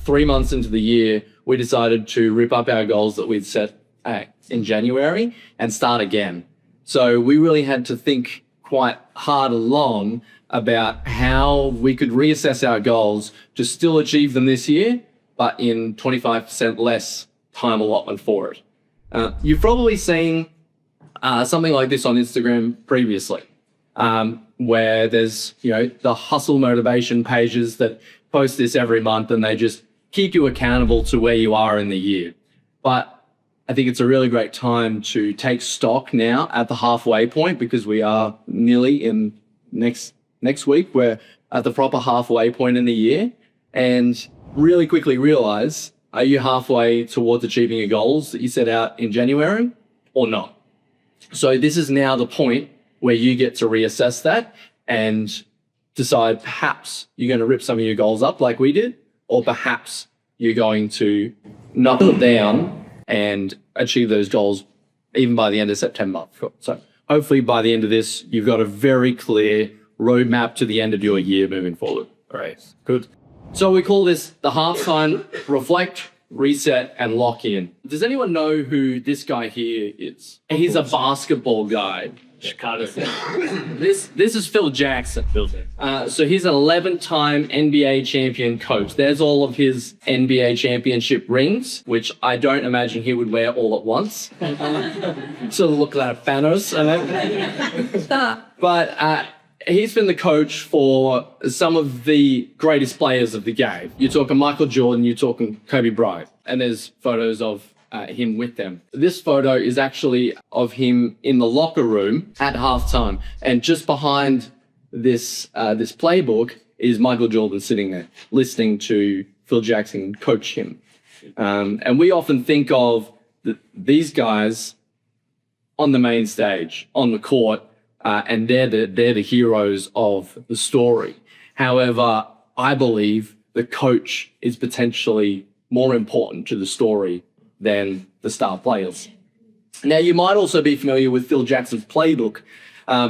3 months into the year, we decided to rip up our goals that we'd set in January and start again. So we really had to think quite hard and long about how we could reassess our goals to still achieve them this year, but in 25% less time allotment for it. You've probably seen something like this on Instagram previously, where there's, the hustle motivation pages that post this every month and they just keep you accountable to where you are in the year. But I think it's a really great time to take stock now at the halfway point, because we are nearly in next week. We're at the proper halfway point in the year, and really quickly realize, are you halfway towards achieving your goals that you set out in January or not? So this is now the point where you get to reassess that and decide perhaps you're going to rip some of your goals up like we did, or perhaps you're going to knuckle it down and achieve those goals even by the end of September. So hopefully by the end of this, you've got a very clear roadmap to the end of your year moving forward. All right, good. So we call this the halftime reflect, reset, and lock in. Does anyone know who this guy here is? He's a basketball guy. This is Phil Jackson. So he's an 11-time NBA champion coach. There's all of his NBA championship rings, which I don't imagine he would wear all at once. Sort of look like Thanos. But he's been the coach for some of the greatest players of the game. You're talking Michael Jordan, you're talking Kobe Bryant, and there's photos of him with them. This photo is actually of him in the locker room at halftime, and just behind this playbook is Michael Jordan sitting there listening to Phil Jackson coach him. And we often think of these guys on the main stage, on the court, and they're the heroes of the story. However, I believe the coach is potentially more important to the story than the star players. Now, you might also be familiar with Phil Jackson's playbook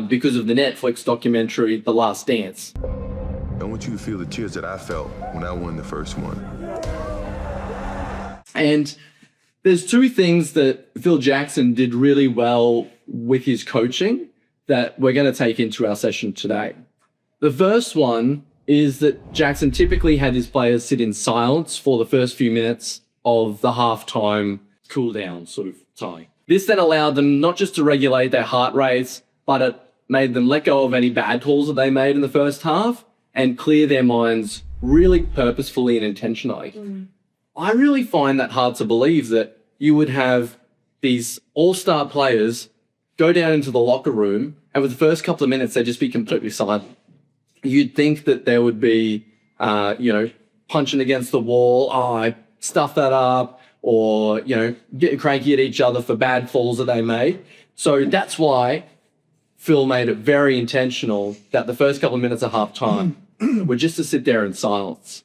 because of the Netflix documentary, The Last Dance. I want you to feel the tears that I felt when I won the first one. And there's two things that Phil Jackson did really well with his coaching that we're going to take into our session today. The first one is that Jackson typically had his players sit in silence for the first few minutes of the halftime cool down sort of time. This then allowed them not just to regulate their heart rates, but it made them let go of any bad calls that they made in the first half and clear their minds really purposefully and intentionally. I really find that hard to believe, that you would have these all-star players go down into the locker room and with the first couple of minutes, they'd just be completely silent. You'd think that there would be, punching against the wall, I stuff that up, or, getting cranky at each other for bad falls that they made. So that's why Phil made it very intentional that the first couple of minutes of halftime were just to sit there in silence.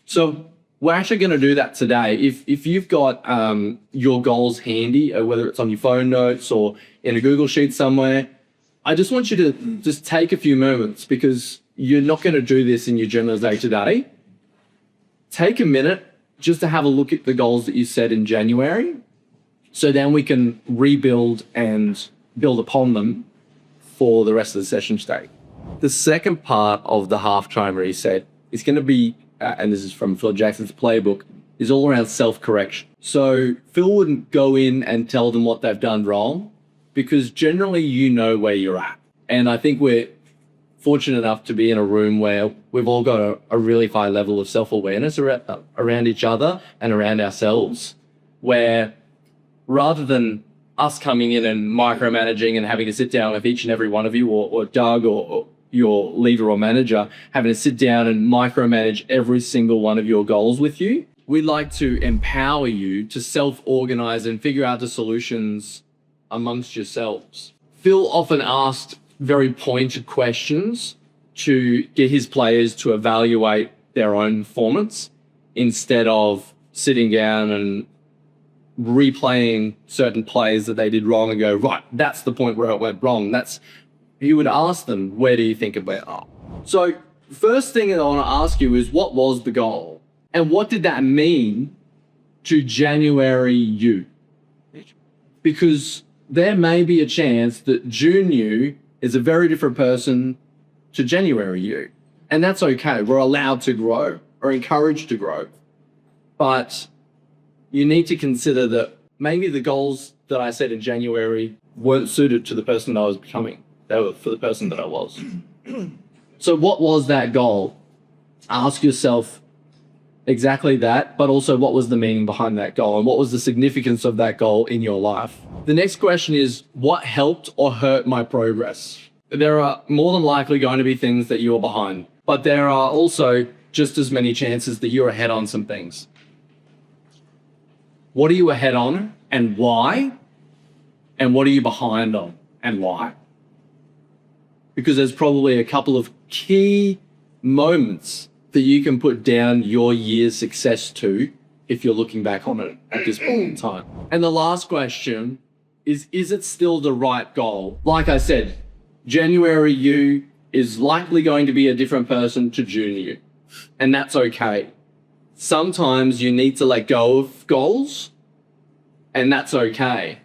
So we're actually going to do that today. If you've got your goals handy, whether it's on your phone notes or in a Google Sheet somewhere, I just want you to just take a few moments, because you're not going to do this in your general day-to-day. Take a minute just to have a look at the goals that you set in January, so then we can rebuild and build upon them for the rest of the session today. The second part of the halftime reset is going to be, and this is from Phil Jackson's playbook, is all around self-correction. So Phil wouldn't go in and tell them what they've done wrong, because generally you know where you're at. And I think we're fortunate enough to be in a room where we've all got a really high level of self-awareness around each other and around ourselves, where rather than us coming in and micromanaging and having to sit down with each and every one of you, or Doug or your leader or manager, having to sit down and micromanage every single one of your goals with you, we'd like to empower you to self-organize and figure out the solutions amongst yourselves. Phil often asked very pointed questions to get his players to evaluate their own performance, instead of sitting down and replaying certain plays that they did wrong and go, right, that's the point where it went wrong. You would ask them, where do you think it went off? So first thing that I want to ask you is, what was the goal? And what did that mean to January you? Because there may be a chance that June you is a very different person to January you. And that's okay. We're allowed to grow or encouraged to grow. But you need to consider that maybe the goals that I set in January weren't suited to the person that I was becoming. They were for the person that I was. So what was that goal? Ask yourself exactly that, but also what was the meaning behind that goal and what was the significance of that goal in your life? The next question is, what helped or hurt my progress? There are more than likely going to be things that you're behind, but there are also just as many chances that you're ahead on some things. What are you ahead on and why? And what are you behind on and why? Because there's probably a couple of key moments that you can put down your year's success to if you're looking back on it at this point in time. And the last question is it still the right goal? Like I said, January you is likely going to be a different person to June you, and that's okay. Sometimes you need to let go of goals, and that's okay.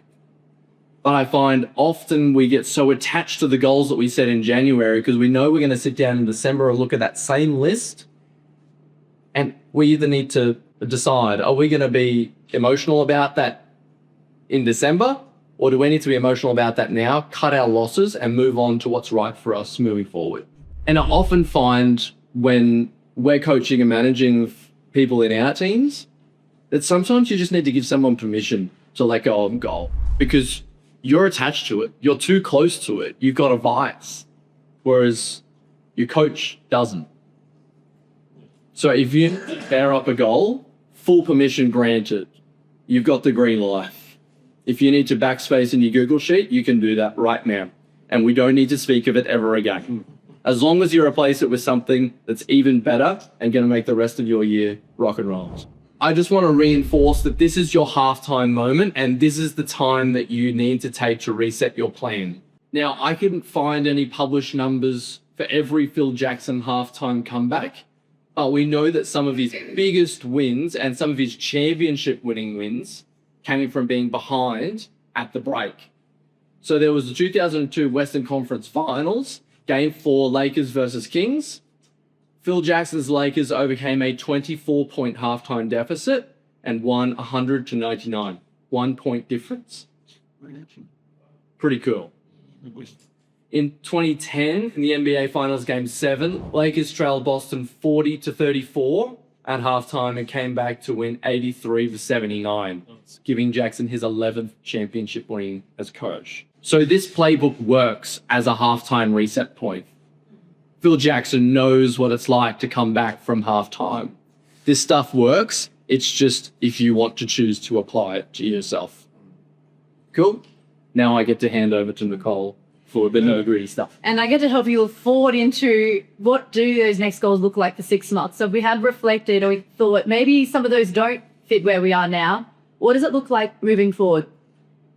But I find often we get so attached to the goals that we set in January because we know we're going to sit down in December and look at that same list. And we either need to decide, are we going to be emotional about that in December? Or do we need to be emotional about that now, cut our losses and move on to what's right for us moving forward? And I often find when we're coaching and managing people in our teams, that sometimes you just need to give someone permission to let go of a goal because you're attached to it. You're too close to it. You've got a vice, whereas your coach doesn't. So if you pair up a goal, full permission granted. You've got the green light. If you need to backspace in your Google sheet, you can do that right now. And we don't need to speak of it ever again. As long as you replace it with something that's even better and going to make the rest of your year rock and roll. I just want to reinforce that this is your halftime moment and this is the time that you need to take to reset your plan. Now, I couldn't find any published numbers for every Phil Jackson halftime comeback, but we know that some of his biggest wins and some of his championship winning wins came from being behind at the break. So there was the 2002 Western Conference Finals, Game 4, Lakers versus Kings. Phil Jackson's Lakers overcame a 24-point halftime deficit and won 100-99. 1 point difference. Pretty cool. In 2010, in the NBA Finals Game 7, Lakers trailed Boston 40-34 at halftime and came back to win 83-79, giving Jackson his 11th championship ring as coach. So this playbook works as a halftime reset point. Phil Jackson knows what it's like to come back from halftime. This stuff works. It's just if you want to choose to apply it to yourself. Cool? Now I get to hand over to Nicole for a bit of gritty stuff. And I get to help you look forward into what do those next goals look like for 6 months. So if we had reflected or we thought maybe some of those don't fit where we are now, what does it look like moving forward?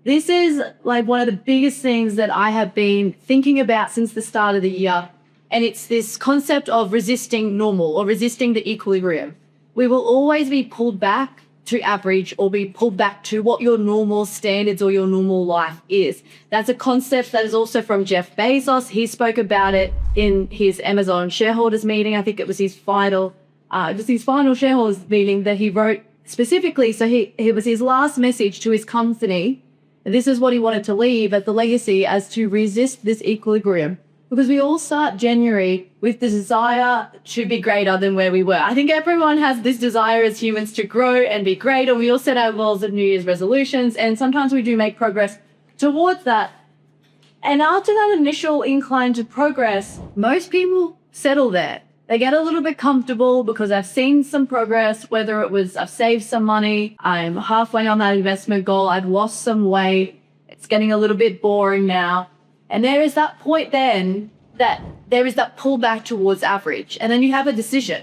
This is like one of the biggest things that I have been thinking about since the start of the year. And it's this concept of resisting normal or resisting the equilibrium. We will always be pulled back to average or be pulled back to what your normal standards or your normal life is. That's a concept that is also from Jeff Bezos. He spoke about it in his Amazon shareholders meeting. I think it was his final shareholders meeting that he wrote specifically. So it was his last message to his company. This is what he wanted to leave as the legacy, as to resist this equilibrium. Because we all start January with the desire to be greater than where we were. I think everyone has this desire as humans to grow and be greater. We all set our goals of New Year's resolutions, and sometimes we do make progress towards that. And after that initial incline to progress, most people settle there. They get a little bit comfortable because I've seen some progress, whether it was I've saved some money, I'm halfway on that investment goal, I've lost some weight, it's getting a little bit boring now. And there is that point then that there is that pullback towards average. And then you have a decision.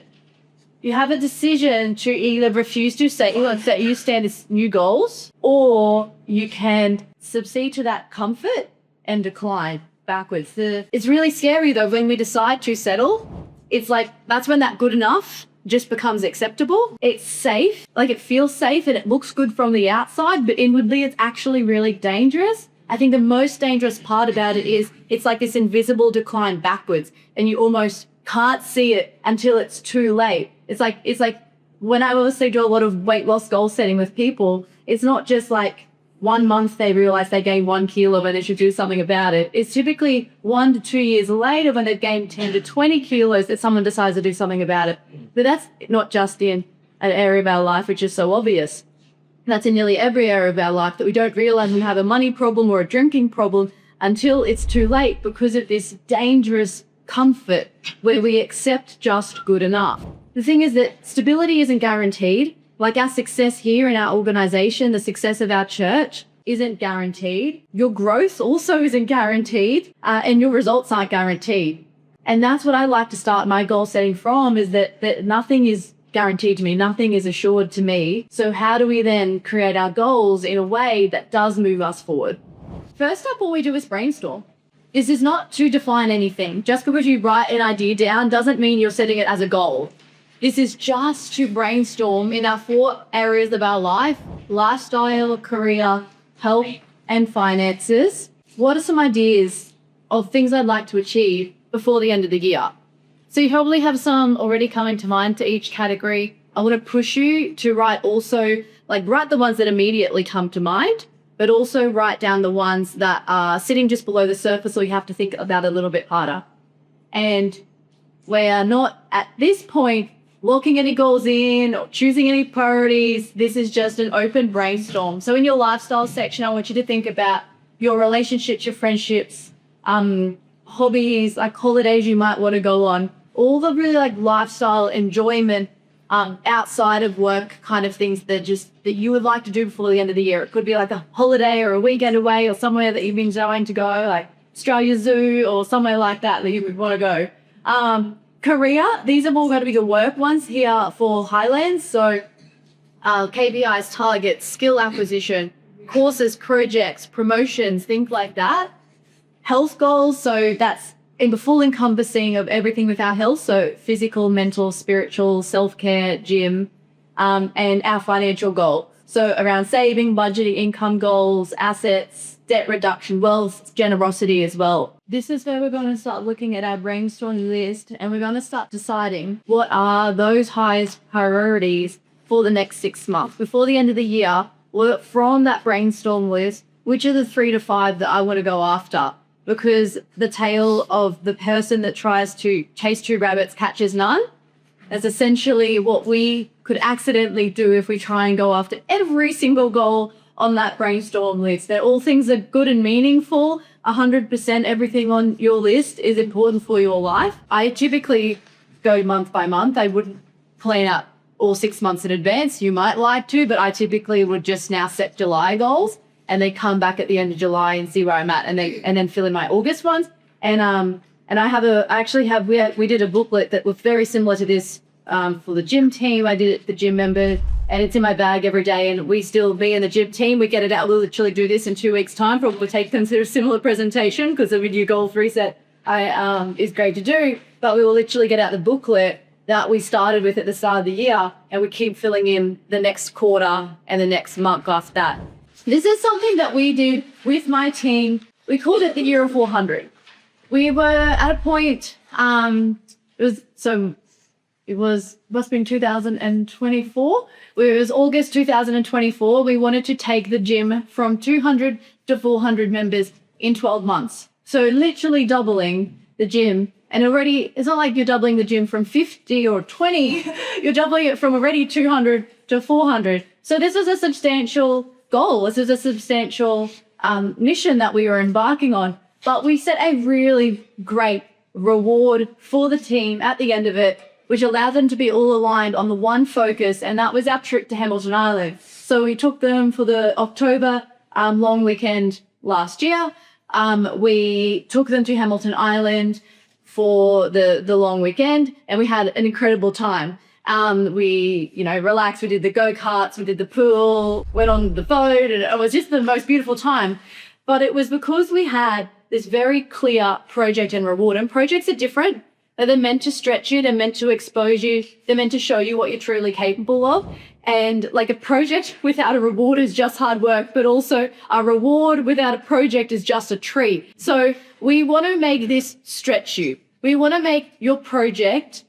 You have a decision to either refuse to set you standards, new goals, or you can succeed to that comfort and decline backwards. It's really scary though when we decide to settle. It's like that's when that good enough just becomes acceptable. It's safe, like it feels safe and it looks good from the outside, but inwardly it's actually really dangerous. I think the most dangerous part about it is it's like this invisible decline backwards and you almost can't see it until it's too late. It's like when I obviously do a lot of weight loss goal setting with people, it's not just like 1 month they realize they gained 1 kilo and they should do something about it. It's typically 1 to 2 years later when they've gained 10 to 20 kilos that someone decides to do something about it. But that's not just in an area of our life which is so obvious. That's in nearly every area of our life, that we don't realize we have a money problem or a drinking problem until it's too late because of this dangerous comfort where we accept just good enough. The thing is that stability isn't guaranteed. Like our success here in our organization, the success of our church isn't guaranteed. Your growth also isn't guaranteed, and your results aren't guaranteed. And that's what I like to start my goal setting from, is that nothing is guaranteed to me. Nothing is assured to me. So how do we then create our goals in a way that does move us forward? First up, all we do is brainstorm. This is not to define anything. Just because you write an idea down doesn't mean you're setting it as a goal. This is just to brainstorm in our 4 areas of our life: lifestyle, career, health, and finances. What are some ideas of things I'd like to achieve before the end of the year? So you probably have some already coming to mind to each category. I want to push you to write the ones that immediately come to mind, but also write down the ones that are sitting just below the surface or you have to think about a little bit harder. And we are not at this point locking any goals in or choosing any priorities. This is just an open brainstorm. So in your lifestyle section, I want you to think about your relationships, your friendships, hobbies, like holidays you might want to go on, all the really like lifestyle enjoyment outside of work kind of things that you would like to do before the end of the year. It could be like a holiday or a weekend away or somewhere that you've been going to go, like Australia Zoo or somewhere like that you would want to go. Career, these are all going to be the work ones here for Highlands. So KPIs, targets, skill acquisition, courses, projects, promotions, things like that. Health goals, so that's in the full encompassing of everything with our health. So physical, mental, spiritual, self-care, gym, and our financial goal. So around saving, budgeting, income goals, assets, debt reduction, wealth, generosity as well. This is where we're going to start looking at our brainstorm list, and we're going to start deciding what are those highest priorities for the next 6 months. Before the end of the year, work from that brainstorm list, which are the 3 to 5 that I want to go after, because the tale of the person that tries to chase 2 rabbits catches none. That's essentially what we could accidentally do if we try and go after every single goal on that brainstorm list. That all things are good and meaningful. 100% everything on your list is important for your life. I typically go month by month. I wouldn't plan out all 6 months in advance. You might like to, but I typically would just now set July goals and they come back at the end of July and see where I'm at, and then fill in my August ones. And we did a booklet that was very similar to this for the gym team. I did it for the gym members, and it's in my bag every day. And me and the gym team, we get it out. We'll literally do this in 2 weeks' time. Probably consider a similar presentation because of your goals reset is great to do. But we will literally get out the booklet that we started with at the start of the year, and we keep filling in the next quarter and the next month after that. This is something that we did with my team. We called it the year of 400. We were at a point, it must have been 2024. It was August 2024. We wanted to take the gym from 200 to 400 members in 12 months. So literally doubling the gym. And already, it's not like you're doubling the gym from 50 or 20. You're doubling it from already 200 to 400. So this was a substantial goal. This is a substantial mission that we were embarking on. But we set a really great reward for the team at the end of it, which allowed them to be all aligned on the one focus, and that was our trip to Hamilton Island. So we took them for the October long weekend last year. We took them to Hamilton Island for the long weekend, and we had an incredible time. We relaxed, we did the go-karts, we did the pool, went on the boat, and it was just the most beautiful time. But it was because we had this very clear project and reward. And projects are different. They're meant to stretch you. They're meant to expose you. They're meant to show you what you're truly capable of. And like a project without a reward is just hard work, but also a reward without a project is just a treat. So we want to make this stretch you. We want to make your project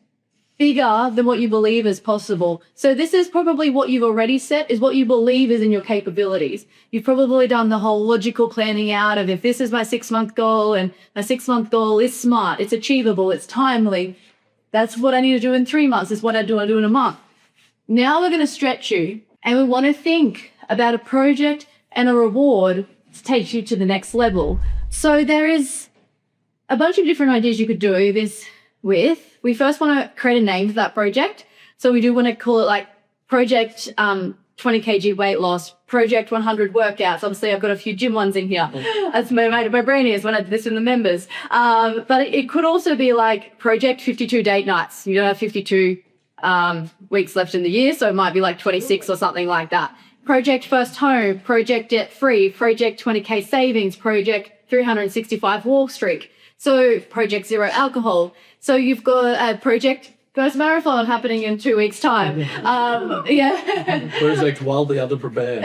bigger than what you believe is possible. So this is probably what you've already set, is what you believe is in your capabilities. You've probably done the whole logical planning out of, if this is my 6-month goal and my 6-month goal is smart, it's achievable, it's timely, that's what I need to do in 3 months, is what I do in a month. Now we're going to stretch you, and we want to think about a project and a reward to take you to the next level. So there is a bunch of different ideas you could do this with. We first want to create a name for that project. So we do want to call it like Project 20 kg weight loss, Project 100 workouts. Obviously, I've got a few gym ones in here. That's my brain is when I did this in the members. But it could also be like Project 52 date nights. You don't have 52 weeks left in the year, so it might be like 26 or something like that. Project First Home, Project Debt Free, Project 20k savings, Project 365 walk streak. So Project Zero Alcohol. So you've got a Project First Marathon happening in 2 weeks' time. Yeah. Project wildly underprepared.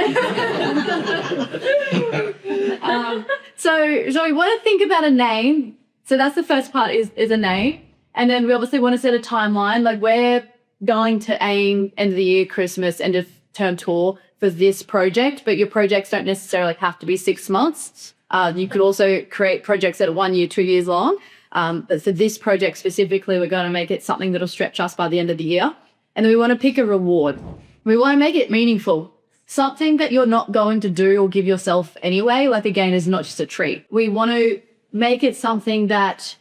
So we want to think about a name. So that's the first part is a name. And then we obviously want to set a timeline. Like we're going to aim end of the year, Christmas, end of term tour for this project, but your projects don't necessarily have to be 6 months. You could also create projects that are 1 year, 2 years long. But for this project specifically, we're going to make it something that'll stretch us by the end of the year. And then we want to pick a reward. We want to make it meaningful. Something that you're not going to do or give yourself anyway. Like, again, is not just a treat. We want to make it something that,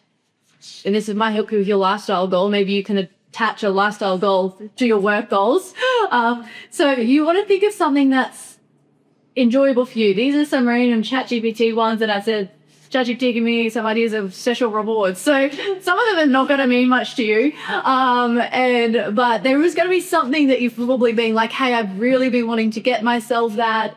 and this might help you with your lifestyle goal. Maybe you can attach a lifestyle goal to your work goals. So you want to think of something that's enjoyable for you. These are some random ChatGPT ones that I said, ChatGPT give me some ideas of special rewards. So some of them are not going to mean much to you. But there is going to be something that you've probably been like, hey, I've really been wanting to get myself that,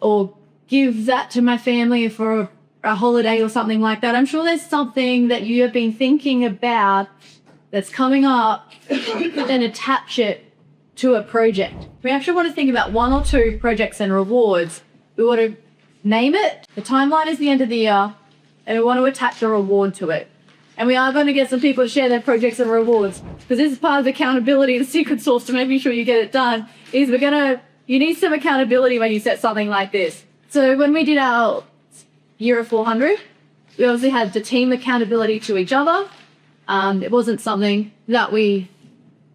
or give that to my family for a holiday or something like that. I'm sure there's something that you have been thinking about that's coming up, and attach it to a project. We actually want to think about 1 or 2 projects and rewards. We want to name it. The timeline is the end of the year, and we want to attach a reward to it. And we are going to get some people to share their projects and rewards, because this is part of accountability, the secret sauce to making sure you get it done, is you need some accountability when you set something like this. So when we did our year of 400, we obviously had the team accountability to each other. It wasn't something that we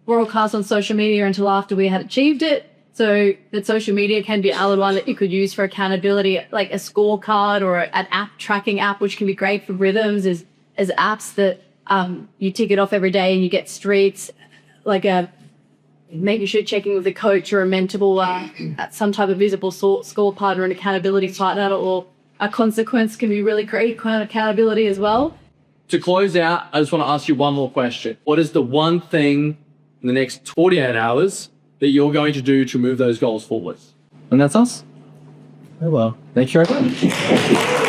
broadcast on social media until after we had achieved it. So that social media can be another one that you could use for accountability, like a scorecard or an app tracking app, which can be great for rhythms, as apps that you tick it off every day and you get streaks, like making sure checking with a coach or a mentor at some type of visible scorecard or an accountability partner, or a consequence can be really great kind of accountability as well. To close out, I just want to ask you one more question. What is the one thing in the next 48 hours that you're going to do to move those goals forward? And that's us. Oh well. Thank you very much.